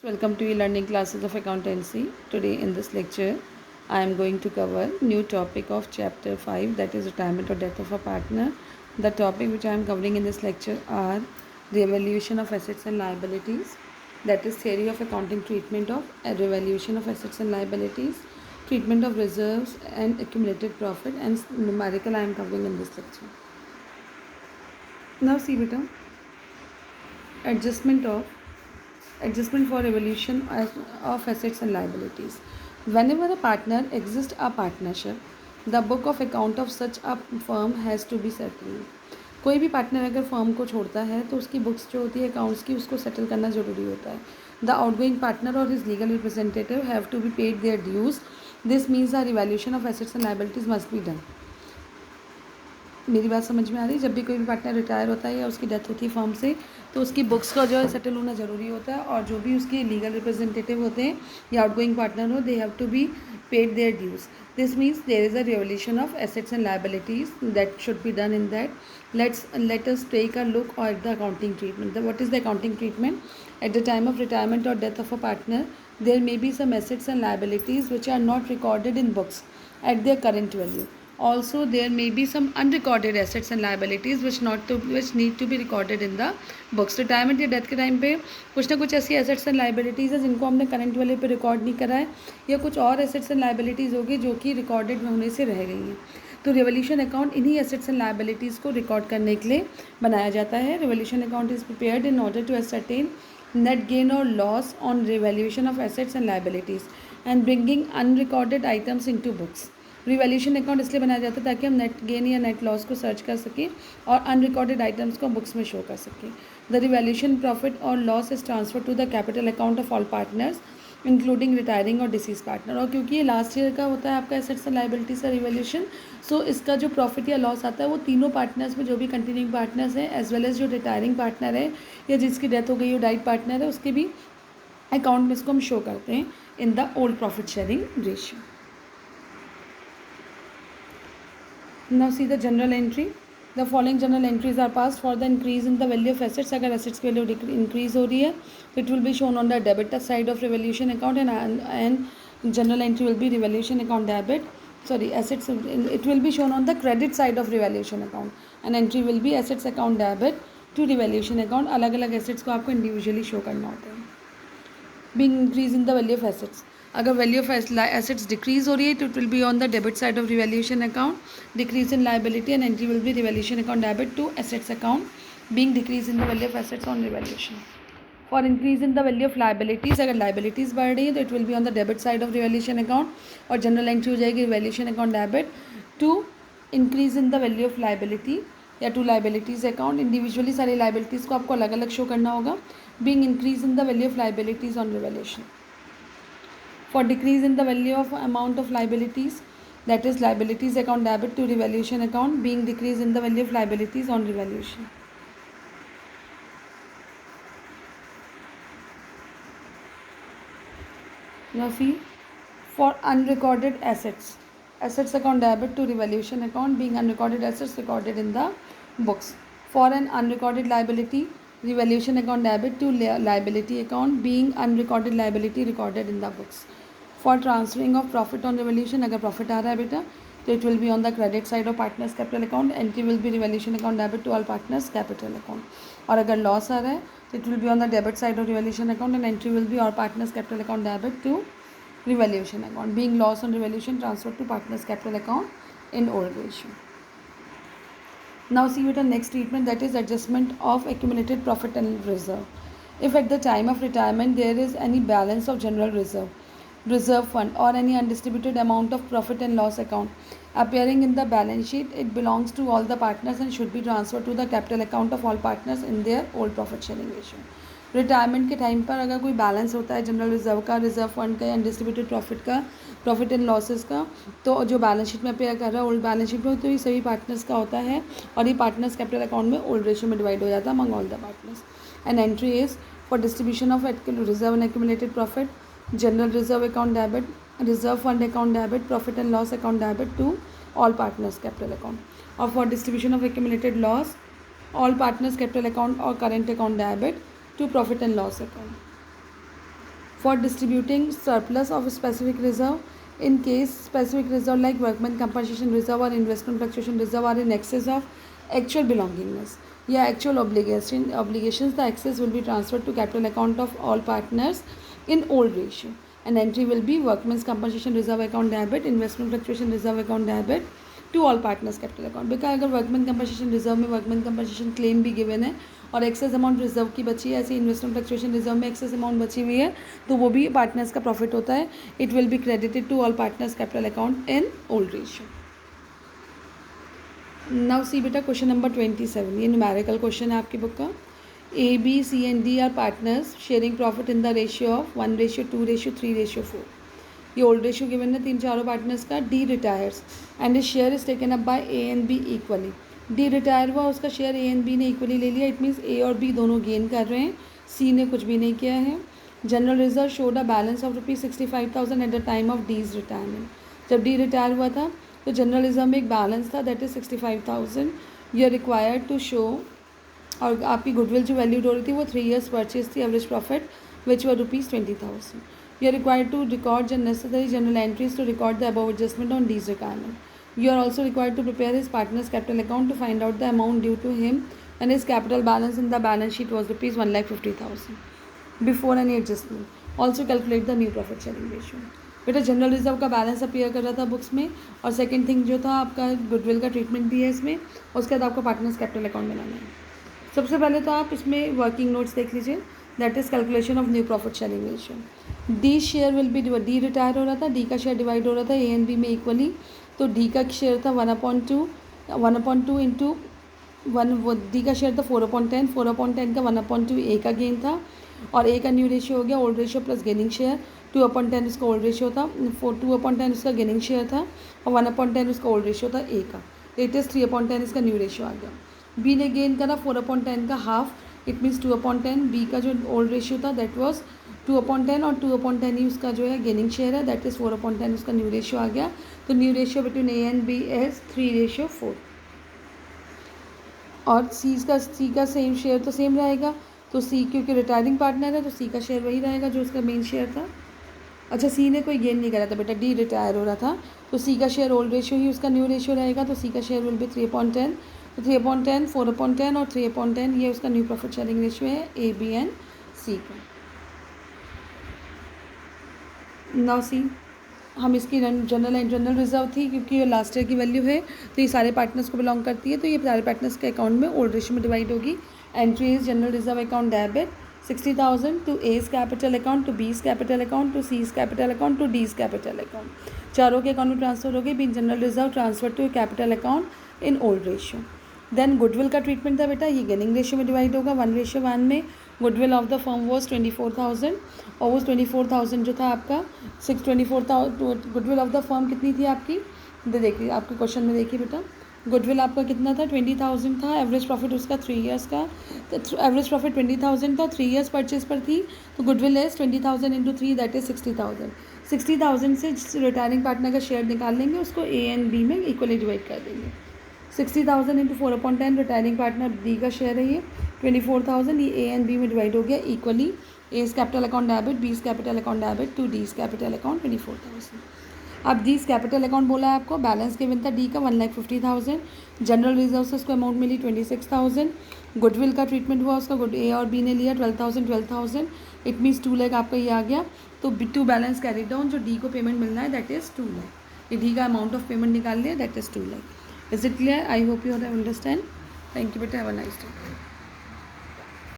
Welcome to e-learning classes of accountancy. Today in this lecture, I am going to cover new topic of chapter 5, that is retirement or death of a partner. The topic which I am covering in this lecture are the revaluation of assets and liabilities, that is theory of accounting treatment of revaluation of assets and liabilities, treatment of reserves and accumulated profit, and numerical I am covering in this lecture. Now see beta, adjustment for revaluation of assets and liabilities. Whenever a partner exists a partnership, the book of account of such a firm has to be settled. कोई भी partner अगर firm को छोड़ता है तो उसकी books जो होती है अकाउंट्स की उसको सेटल करना ज़रूरी होता है. द आउटगोइंग पार्टनर और his legal representative have to be paid their dues. This means the revaluation of assets and liabilities must be done. मेरी बात समझ में आ रही है. जब भी कोई भी पार्टनर रिटायर होता है या उसकी डेथ होती है फर्म से तो उसकी बुक्स का जो है सेटल होना ज़रूरी होता है और जो भी उसके लीगल रिप्रेजेंटेटिव होते हैं या आउटगोइंग पार्टनर हो they have to be paid their dues. This means there is a revolution of assets and liabilities that should be done in that. let us take a look at the accounting treatment. What is the accounting treatment? At the time of retirement or death of a partner, there may be some assets and liabilities which are not recorded in books at their current value. Also there may be some unrecorded assets and liabilities which need to be recorded in the books. Retirement या death के time पे कुछ ना कुछ ऐसी assets and liabilities है जिनको हमने करंट वाले पे रिकॉर्ड नहीं करा है या कुछ और एसेट्स एंड लाइबिलिटीज़ होगी जो कि रिकॉर्डेड होने से रह गई हैं. तो रिवोल्यूशन अकाउंट इन्हीं एसेट्स एंड लाइबिलिटीज़ को रिकॉर्ड करने के लिए बनाया जाता है. Revolution account is prepared in order to ascertain net gain or loss on revaluation of assets and liabilities and bringing unrecorded items into books. Revaluation account इसलिए बनाया जाता है ताकि हम नेट गेन या नेट लॉस को सर्च कर सकें और अनरिकॉर्डेड आइटम्स को बुक्स में शो कर सकें. द रिवैल्यूशन प्रॉफिट और loss is transfer to the capital account of all partners including retiring और डिसीज पार्टनर. और क्योंकि ये लास्ट ईयर का होता है आपका एसेट्स एंड लायबिलिटीज का रिवैल्यूशन, सो इसका जो प्रॉफिट या लॉस आता है वो तीनों पार्टनर्स में जो भी कंटिन्यूइंग पार्टनर्स हैं एज वेल एज जो रिटायरिंग पार्टनर है या जिसकी डेथ हो गई हो डाइट पार्टनर है उसके भी अकाउंट में इसको हम शो करते हैं in the old profit sharing ratio. Now see the general entry. The following general entries are passed for the increase in the value of assets. अगर assets की value increase हो रही है it will be shown on the debit side of revaluation account and general entry will be revaluation account debit. Sorry, assets it will be shown on the credit side of revaluation account and entry will be assets account debit to revaluation account. अलग अलग assets को आपको individually show करना होता है. Being increase in the value of assets. अगर value of assets decrease हो रही है तो it will be on the debit side of revaluation account. Decrease in liability and entry will be revaluation account debit to assets account being decrease in the value of assets on revaluation. For increase in the value of liabilities, अगर liabilities बढ़ रही है तो it will be on the debit side of revaluation account और journal entry हो जाएगी revaluation account debit to increase in the value of liability या to liabilities account. Individually सारी लाइबिलिटीज़ को आपको अलग अलग शो करना होगा. Being increase in the value of liabilities on revaluation. For decrease in the value of amount of liabilities, that is liabilities account debit to revaluation account being decrease in the value of liabilities on revaluation. Now see, for unrecorded assets, assets account debit to revaluation account being unrecorded assets recorded in the books. For an unrecorded liability, revaluation account debit to liability account being unrecorded liability recorded in the books. For transferring of profit on revolution, अगर profit आ रहा है बेटा तो it will be on the credit side of partners capital account. Entry will be revolution account debit to all partners capital account. और अगर loss आ रहा है तो it will be on the debit side of revolution account and entry will be all partners capital account debit to revolution account. Being loss on revolution transfer to partners capital account in old ratio. Now see with the next treatment, that is adjustment of accumulated profit and reserve. If at the time of retirement there is any balance of general reserve fund or any undistributed amount of profit and loss account appearing in the balance sheet, it belongs to all the partners and should be transferred to the capital account of all partners in their old profit sharing ratio. Retirement के time पर अगर कोई balance होता है general reserve का, reserve fund का या undistributed profit का, प्रॉफिट एंड लॉसेस का, तो जो बैलेंस शीट में अपेयर कर रहा है ओल्ड बैलेंस शीट में तो ये सभी पार्टनर्स का होता है और ये पार्टनर्स कैपिटल अकाउंट में ओल्ड रेशियो में डिवाइड हो जाता है among all the partners. And entry is for distribution of reserve and accumulated profit, general reserve account debit, reserve fund account debit, profit and loss account debit to all partners capital account. और for distribution of accumulated loss, all partners capital account और current account debit to profit and loss account. for distributing surplus of a specific reserve. In case specific reserve like workman compensation reserve or investment fluctuation reserve are in excess of actual belongingness या actual obligations, the excess will be transferred to capital account of all partners in old ratio. An entry will be workman's compensation reserve account debit, investment fluctuation reserve account debit to all partners capital account. Because अगर workman compensation reserve में workman compensation claim भी given है और excess amount reserve की बची है, ऐसे investment fluctuation reserve में एक्सेस अमाउंट बची हुई है, तो वो भी पार्टनर्स का प्रॉफिट होता है. It will be credited to all partners capital account in old ratio. Now see बेटा क्वेश्चन नंबर 27. ये न्यूमेरिकल क्वेश्चन है आपकी बुक का. A B C and D are partners sharing profit in the ratio of 1:2:3:4. ये old ratio given है तीन चारों partners का. D retires and is share is taken up by A and be equally. D retire हुआ, उसका share A and B ने equally ले लिया. इट मीन्स ए और बी दोनों गेन कर रहे हैं, सी ने कुछ भी नहीं किया है. General reserve showed a balance of ₹65,000 at the time of D's retirement. जब डी रिटायर हुआ था तो जनरल रिजर्व में एक बैलेंस था, that is 65,000. You are required to show, और आपकी गुडविल जो वैल्यूड हो रही थी वो 3 years परचेज थी, average profit which were ₹20,000. You are required to record the necessary general entries to record the above adjustment on D's requirement. You are also required to prepare his partner's capital account to find out the amount due to him, and his capital balance in the balance sheet was ₹1,50,000 before any adjustment. Also calculate the new profit sharing ratio. बेटा general reserve का balance appear कर रहा था books में, और second thing जो था आपका गुडविल का ट्रीटमेंट भी है इसमें, और उसके बाद आपको पार्टनर्स कैपिटल अकाउंट बनाना है. सबसे पहले तो आप इसमें वर्किंग नोट्स देख लीजिए. That is calculation of new profit sharing ratio. D share will be, D retire हो रहा था, डी का शेयर डिवाइड हो रहा था ए एंड बी में इक्वली. तो डी का शेयर था 1/2 इंटू 1. डी का शेयर था 4/10. 4/10 का 1/2 ए का गेन था, और ए का न्यू रेशियो हो गया old ratio plus gaining share. 2/10 उसका ओल्ड रेशियो था, 2/10 उसका गेनिंग शेयर था, और 1/10 उसका ओल्ड रेशियो था ए का. इट इज़ 3/10 इसका न्यू रेशियो आ गया. बी ने गेन करा 4/10 का हाफ, इट मीन्स 2/10. बी का जो ओल्ड रेशियो था दैट वाज 2/10, और 2/10 ही उसका जो है गेनिंग शेयर है, दैट इज़ 4/10 उसका न्यू रेशियो आ गया. तो new ratio between A and B is 3:4. और सी का सेम शेयर तो सेम रहेगा, तो सी क्योंकि रिटायरिंग पार्टनर है तो सी का शेयर वही रहेगा जो उसका मेन शेयर था. अच्छा, सी ने कोई गेन नहीं करा था बेटा, डी रिटायर हो रहा था, तो सी का शेयर ओल्ड रेशियो ही उसका न्यू रेशियो रहेगा. तो सी का शेयर विल बी 3/10. तो 3/10, 4/10 और 3/10 ये उसका न्यू प्रॉफिट शेयरिंग रेशियो है ए बी एंड सी का. नाउ सी, हम इसकी जनरल रिजर्व थी क्योंकि ये लास्ट ईयर की वैल्यू है, तो ये सारे पार्टनर्स को बिलोंग करती है, तो ये सारे पार्टनर्स के अकाउंट में ओल्ड रेशियो में डिवाइड होगी. Entry is general reserve account debit 60,000 to A's capital account, to B's capital account, to C's capital account, to D's capital account. चारों के अकाउंट में ट्रांसफर हो गई. Being general reserve transfer to capital account in old ratio. Then goodwill का treatment था बेटा, ये gaining ratio में डिवाइड होगा 1:1 में. Goodwill of the firm was 24,000, और वो 24,000 जो था आपका 624,000. गुडविल ऑफ द फर्म कितनी थी आपकी, देखिए आपके क्वेश्चन में देखिए बेटा, गुडविल आपका कितना था 20,000 था. एवरेज प्रॉफिट उसका 3 years का, तो एवरेज प्रॉफिट 20,000 था, 3 years परचेज पर थी, तो गुडविल है 20,000 इंटू 3 दैट इज 60,000. 60,000 से रिटायरिंग पार्टनर का शेयर निकाल लेंगे, उसको ए एंड बी में इक्वली डिवाइड कर देंगे. 60,000 इंटू 4/10 रिटायरिंग पार्टनर डी का शेयर है, ये 24,000, ये ए एंड बी में डिवाइड हो गया equally. A's capital account debit, B's capital account debit, to D's capital account 24,000. अब डीज कैपिटल अकाउंट बोला है आपको, बैलेंस गिवन था डी का 1,50,000. जनरल रिजर्व से उसको अमाउंट मिली 26,000. गुडविल का ट्रीटमेंट हुआ, उसका गुड ए और बी ने लिया 12,000. इट मीन्स 2 लाख आपका ये आ गया. तो टू बैलेंस कैरी डाउन, जो डी को पेमेंट मिलना है दैट इज़ 2 लाख. ये डी का अमाउंट ऑफ पेमेंट निकाल लिया, that is 2 lakh. Is it clear? I hope you have understand. Thank you, beta. Have a nice day.